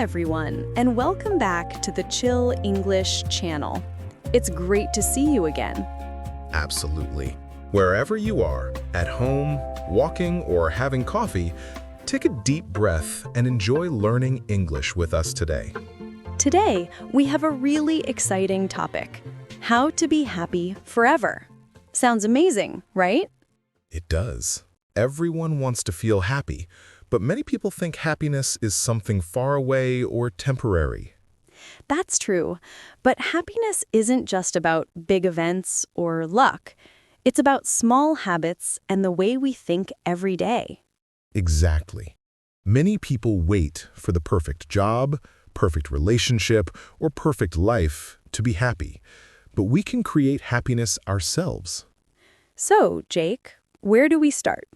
everyone, and welcome back to the Chill English channel. It's great to see you again. Absolutely. Wherever you are, at home, walking, or having coffee, take a deep breath and enjoy learning English with us today. Today, we have a really exciting topic: how to be happy forever. Sounds amazing, right? It does. Everyone wants to feel happy, but many people think happiness is something far away or temporary. That's true, but happiness isn't just about big events or luck. It's about small habits and the way we think every day. Exactly. Many people wait for the perfect job, perfect relationship, or perfect life to be happy, but we can create happiness ourselves. So, Jake, where do we start?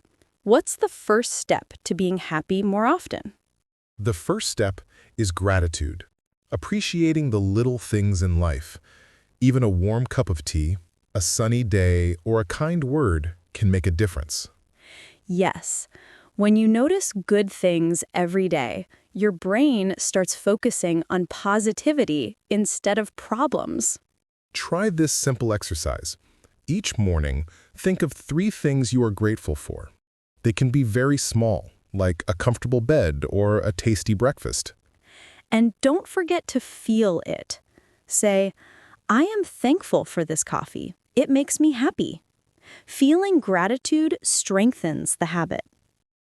What's the first step to being happy more often? The first step is gratitude, appreciating the little things in life. Even a warm cup of tea, a sunny day, or a kind word can make a difference. Yes. When you notice good things every day, your brain starts focusing on positivity instead of problems. Try this simple exercise. Each morning, think of 3 things you are grateful for. They can be very small, like a comfortable bed or a tasty breakfast. And don't forget to feel it. Say, I am thankful for this coffee. It makes me happy. Feeling gratitude strengthens the habit.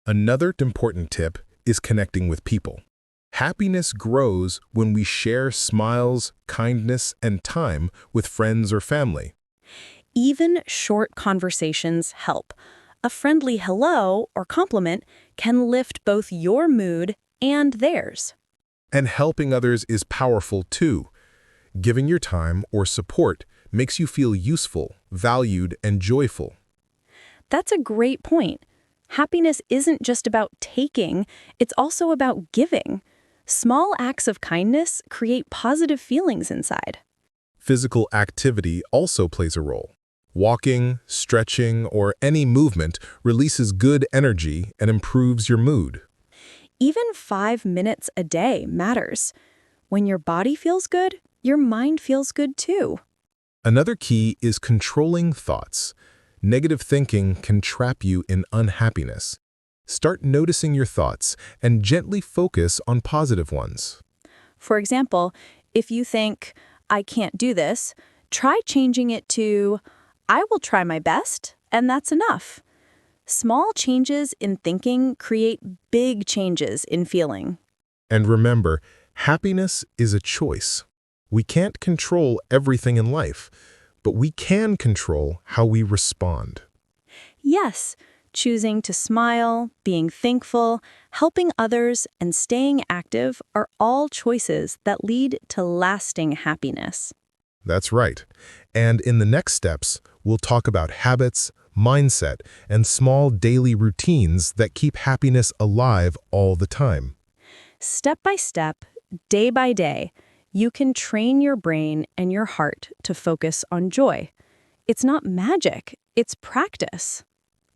Another important tip is connecting with people. Happiness grows when we share smiles, kindness, and time with friends or family. Even short conversations help. A friendly hello or compliment can lift both your mood and theirs. And helping others is powerful too. Giving your time or support makes you feel useful, valued, and joyful. That's a great point. Happiness isn't just about taking, it's also about giving. Small acts of kindness create positive feelings inside. Physical activity also plays a role. Walking, stretching, or any movement releases good energy and improves your mood. Even 5 minutes a day matters. When your body feels good, your mind feels good too. Another key is controlling thoughts. Negative thinking can trap you in unhappiness. Start noticing your thoughts and gently focus on positive ones. For example, if you think, I can't do this, try changing it to, I will try my best, and that's enough. Small changes in thinking create big changes in feeling. And remember, happiness is a choice. We can't control everything in life, but we can control how we respond. Yes, choosing to smile, being thankful, helping others, and staying active are all choices that lead to lasting happiness. That's right. And in the next steps, we'll talk about habits, mindset, and small daily routines that keep happiness alive all the time. Step by step, day by day, you can train your brain and your heart to focus on joy. It's not magic, it's practice.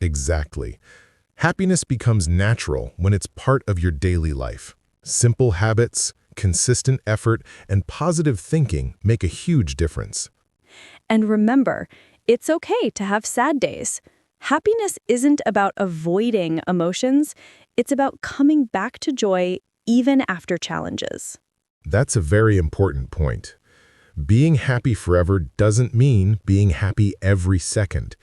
Exactly. Happiness becomes natural when it's part of your daily life. Simple habits, consistent effort, and positive thinking make a huge difference. And remember, it's okay to have sad days. Happiness isn't about avoiding emotions, it's about coming back to joy even after challenges. That's a very important point. Being happy forever doesn't mean being happy every second.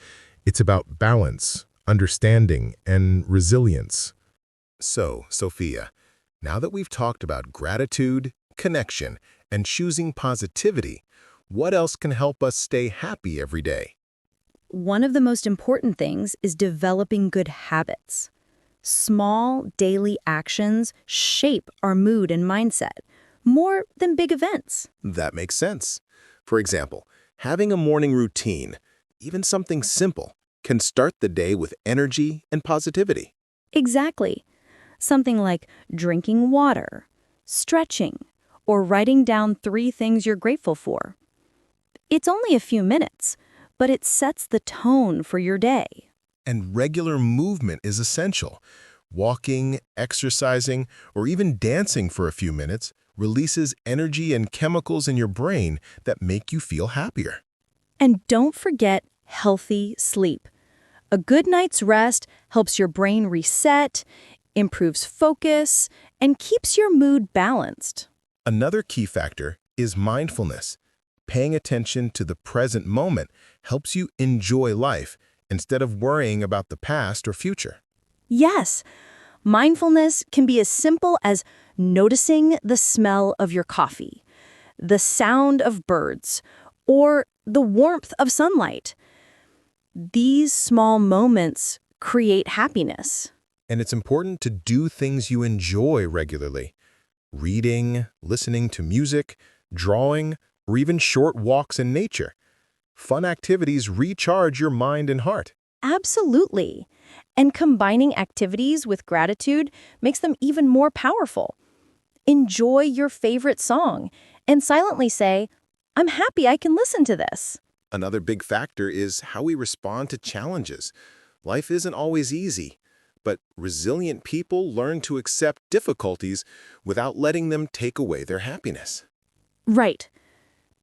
It's about balance, understanding, and resilience. So, Sophia, now that we've talked about gratitude, connection, and choosing positivity, what else can help us stay happy every day? One of the most important things is developing good habits. Small, daily actions shape our mood and mindset, more than big events. That makes sense. For example, having a morning routine, even something simple, can start the day with energy and positivity. Exactly. Something like drinking water, stretching, or writing down 3 things you're grateful for. It's only a few minutes, but it sets the tone for your day. And regular movement is essential. Walking, exercising, or even dancing for a few minutes releases energy and chemicals in your brain that make you feel happier. And don't forget healthy sleep. A good night's rest helps your brain reset, improves focus, and keeps your mood balanced. Another key factor is mindfulness. Paying attention to the present moment helps you enjoy life instead of worrying about the past or future. Yes, mindfulness can be as simple as noticing the smell of your coffee, the sound of birds, or the warmth of sunlight. These small moments create happiness. And it's important to do things you enjoy regularly. Reading, listening to music, drawing, or even short walks in nature. Fun activities recharge your mind and heart. Absolutely. And combining activities with gratitude makes them even more powerful. Enjoy your favorite song and silently say, "I'm happy I can listen to this." Another big factor is how we respond to challenges. Life isn't always easy, but resilient people learn to accept difficulties without letting them take away their happiness. Right.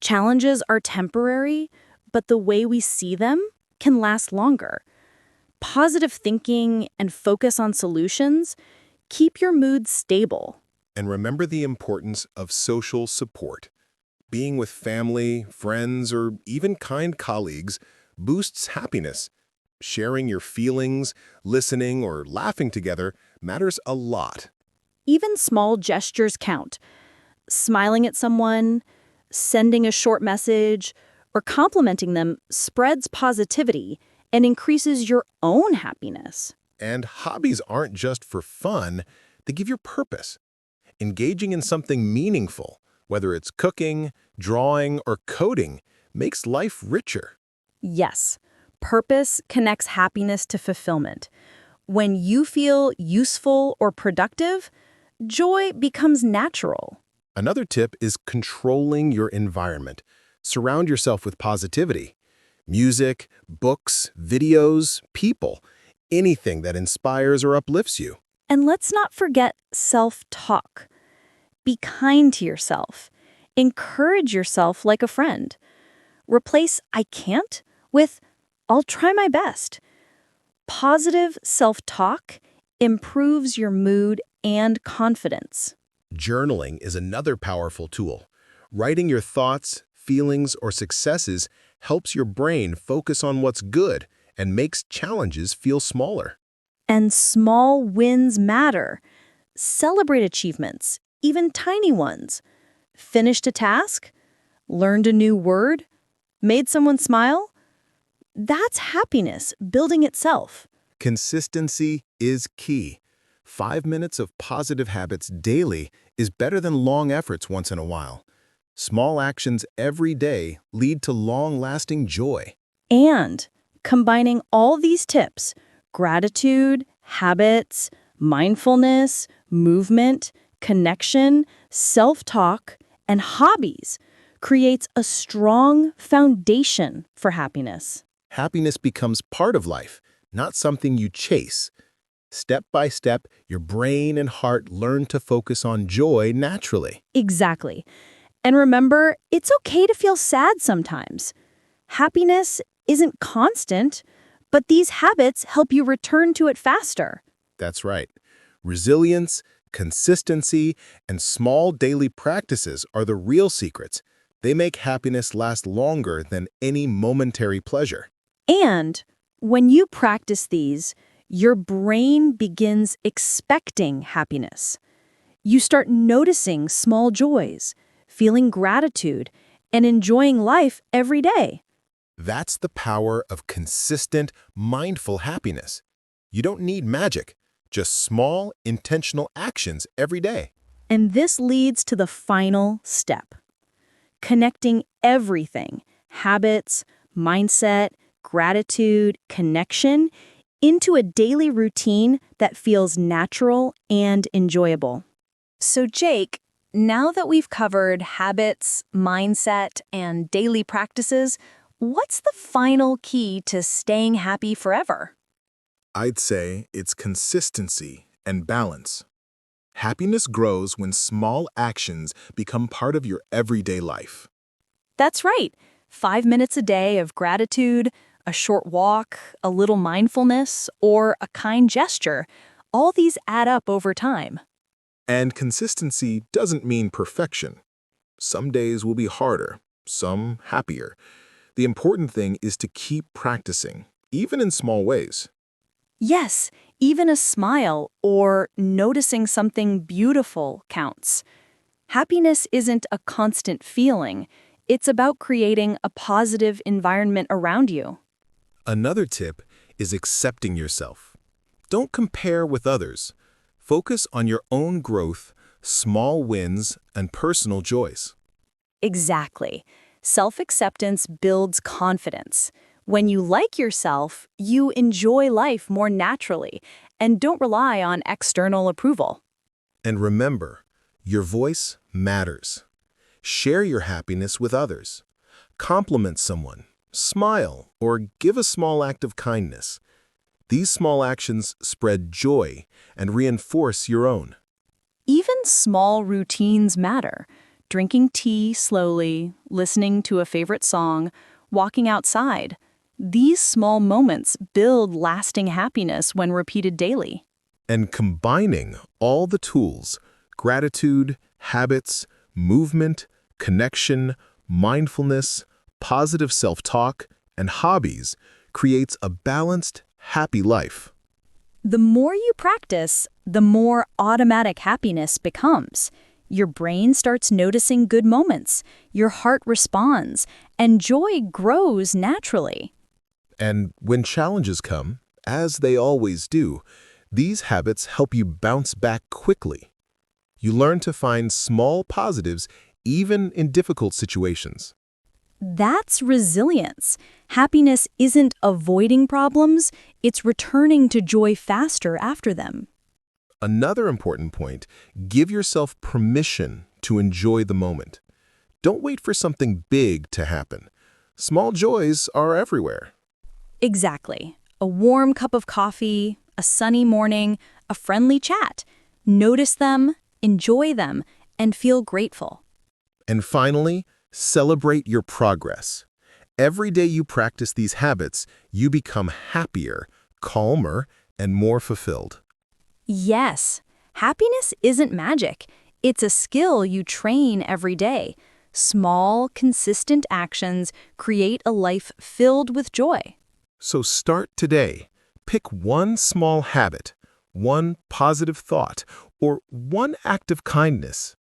Challenges are temporary, but the way we see them can last longer. Positive thinking and focus on solutions keep your mood stable. And remember the importance of social support. Being with family, friends, or even kind colleagues boosts happiness. Sharing your feelings, listening, or laughing together matters a lot. Even small gestures count. Smiling at someone, sending a short message, or complimenting them spreads positivity and increases your own happiness. And hobbies aren't just for fun, they give you purpose. Engaging in something meaningful, whether it's cooking, drawing, or coding, makes life richer. Yes, purpose connects happiness to fulfillment. When you feel useful or productive, joy becomes natural. Another tip is controlling your environment. Surround yourself with positivity. Music, books, videos, people, anything that inspires or uplifts you. And let's not forget self-talk. Be kind to yourself. Encourage yourself like a friend. Replace "I can't" with "I'll try my best." Positive self-talk improves your mood and confidence. Journaling is another powerful tool. Writing your thoughts, feelings, or successes helps your brain focus on what's good and makes challenges feel smaller. And small wins matter. Celebrate achievements, even tiny ones. Finished a task? Learned a new word? Made someone smile? That's happiness building itself. Consistency is key. 5 minutes of positive habits daily is better than long efforts once in a while. Small actions every day lead to long-lasting joy. And combining all these tips, gratitude, habits, mindfulness, movement, connection, self-talk, and hobbies, creates a strong foundation for happiness. Happiness becomes part of life, not something you chase. Step by step, your brain and heart learn to focus on joy naturally. Exactly. And remember, it's okay to feel sad sometimes. Happiness isn't constant, but these habits help you return to it faster. That's right. Resilience, consistency, and small daily practices are the real secrets. They make happiness last longer than any momentary pleasure. And when you practice these, your brain begins expecting happiness. You start noticing small joys, feeling gratitude, and enjoying life every day. That's the power of consistent, mindful happiness. You don't need magic, just small, intentional actions every day. And this leads to the final step. Connecting everything, habits, mindset, gratitude, connection, into a daily routine that feels natural and enjoyable. So Jake, now that we've covered habits, mindset, and daily practices, what's the final key to staying happy forever? I'd say it's consistency and balance. Happiness grows when small actions become part of your everyday life. That's right. 5 minutes a day of gratitude, a short walk, a little mindfulness, or a kind gesture, all these add up over time. And consistency doesn't mean perfection. Some days will be harder, some happier. The important thing is to keep practicing, even in small ways. Yes, even a smile or noticing something beautiful counts. Happiness isn't a constant feeling. It's about creating a positive environment around you. Another tip is accepting yourself. Don't compare with others. Focus on your own growth, small wins, and personal joys. Exactly. Self-acceptance builds confidence. When you like yourself, you enjoy life more naturally and don't rely on external approval. And remember, your voice matters. Share your happiness with others. Compliment someone, smile, or give a small act of kindness. These small actions spread joy and reinforce your own. Even small routines matter. Drinking tea slowly, listening to a favorite song, walking outside. These small moments build lasting happiness when repeated daily. And combining all the tools, gratitude, habits, movement, connection, mindfulness, positive self-talk, and hobbies creates a balanced, happy life. The more you practice, the more automatic happiness becomes. Your brain starts noticing good moments, your heart responds, and joy grows naturally. And when challenges come, as they always do, these habits help you bounce back quickly. You learn to find small positives even in difficult situations. That's resilience. Happiness isn't avoiding problems, it's returning to joy faster after them. Another important point, give yourself permission to enjoy the moment. Don't wait for something big to happen. Small joys are everywhere. Exactly. A warm cup of coffee, a sunny morning, a friendly chat. Notice them, enjoy them, and feel grateful. And finally, celebrate your progress. Every day you practice these habits, you become happier, calmer, and more fulfilled. Yes, happiness isn't magic. It's a skill you train every day. Small, consistent actions create a life filled with joy. So start today. Pick one small habit, one positive thought, or one act of kindness.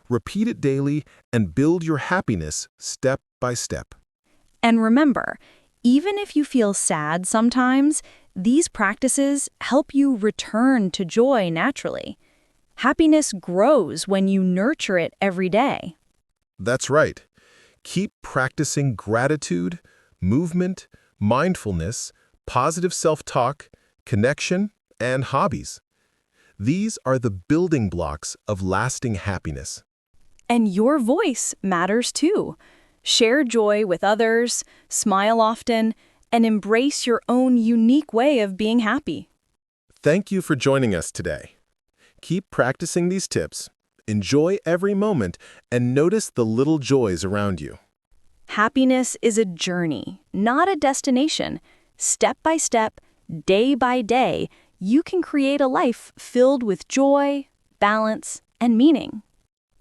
Repeat it daily and build your happiness step by step. And remember, even if you feel sad sometimes, these practices help you return to joy naturally. Happiness grows when you nurture it every day. That's right. Keep practicing gratitude, movement, mindfulness, positive self-talk, connection, and hobbies. These are the building blocks of lasting happiness. And your voice matters too. Share joy with others, smile often, and embrace your own unique way of being happy. Thank you for joining us today. Keep practicing these tips, enjoy every moment, and notice the little joys around you. Happiness is a journey, not a destination. Step by step, day by day, you can create a life filled with joy, balance, and meaning.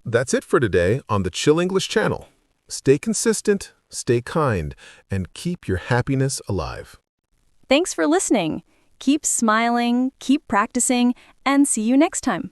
That's it for today on the Chill English channel. Stay consistent, stay kind, and keep your happiness alive. Thanks for listening. Keep smiling, keep practicing, and see you next time.